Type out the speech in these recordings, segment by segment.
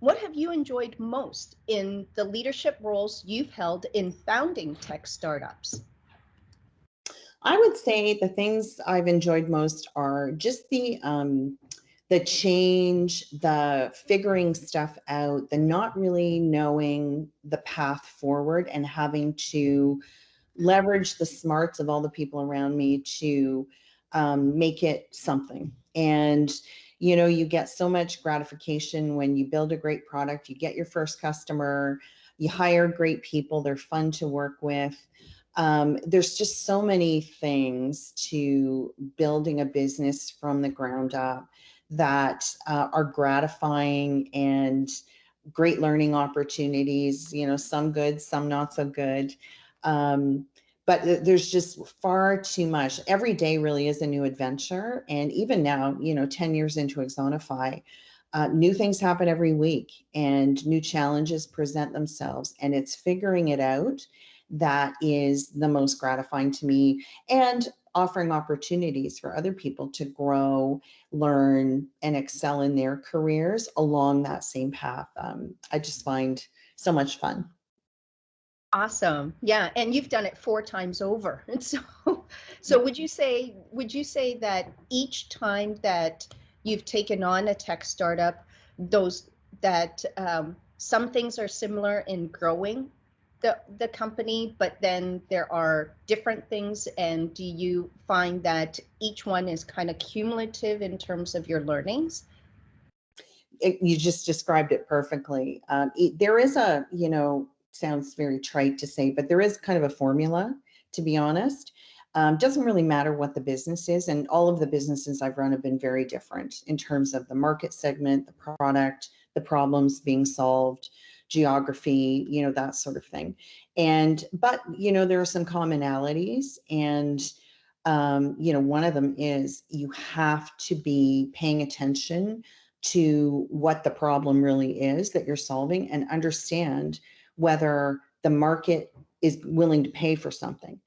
what have you enjoyed most in the leadership roles you've held in founding tech startups? I would say the things I've enjoyed most are just the change, the figuring stuff out, the not really knowing the path forward and having to leverage the smarts of all the people around me to make it something. And, you know, you get so much gratification when you build a great product, you get your first customer, you hire great people, they're fun to work with. There's just so many things to building a business from the ground up that are gratifying and great learning opportunities, you know, some good, some not so good. Um, but there's just far too much. Every day really is a new adventure. And even now, you know, 10 years into Axonify, new things happen every week and new challenges present themselves. And it's figuring it out that is the most gratifying to me, and offering opportunities for other people to grow, learn, and excel in their careers along that same path. I just find so much fun. Awesome. Yeah, and you've done it 4 times over. And so would you say that each time that you've taken on a tech startup, those that some things are similar in growing the company, but then there are different things, and do you find that each one is kind of cumulative in terms of your learnings? You just described it perfectly. There is a, you know, sounds very trite to say, but there is kind of a formula, to be honest. Doesn't really matter what the business is. And all of the businesses I've run have been very different in terms of the market segment, the product, the problems being solved, geography, you know, that sort of thing. But, you know, there are some commonalities. And, you know, one of them is you have to be paying attention to what the problem really is that you're solving and understand whether the market is willing to pay for something.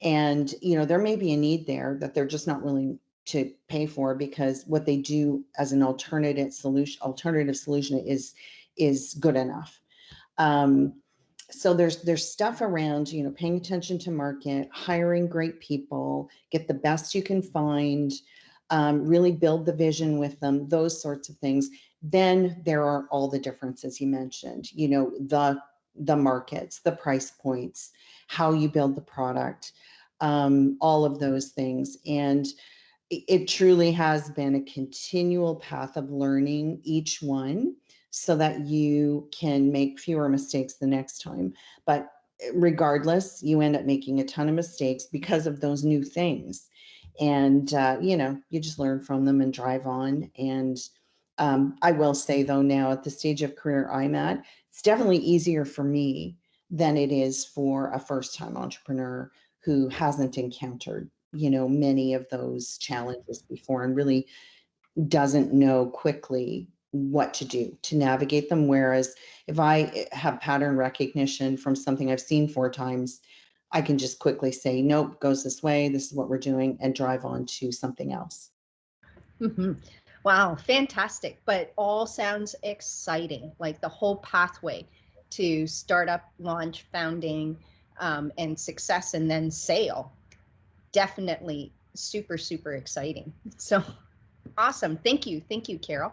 And, you know, there may be a need there that they're just not willing to pay for because what they do as an alternative solution is good enough. Um, so there's stuff around, you know, paying attention to market, hiring great people, get the best you can find, really build the vision with them, those sorts of things. Then there are all the differences you mentioned, you know, the markets, the price points, how you build the product, all of those things. And it truly has been a continual path of learning each one so that you can make fewer mistakes the next time. But regardless, you end up making a ton of mistakes because of those new things. And, you know, you just learn from them and drive on. And I will say, though, now at the stage of career I'm at, it's definitely easier for me than it is for a first time entrepreneur who hasn't encountered, you know, many of those challenges before and really doesn't know quickly what to do to navigate them. Whereas if I have pattern recognition from something I've seen 4 times, I can just quickly say, nope, goes this way. This is what we're doing, and drive on to something else. Mhm. Wow, fantastic. But all sounds exciting, like the whole pathway to startup, launch, founding, and success, and then sale. Definitely super, super exciting. So awesome. Thank you. Thank you, Carol.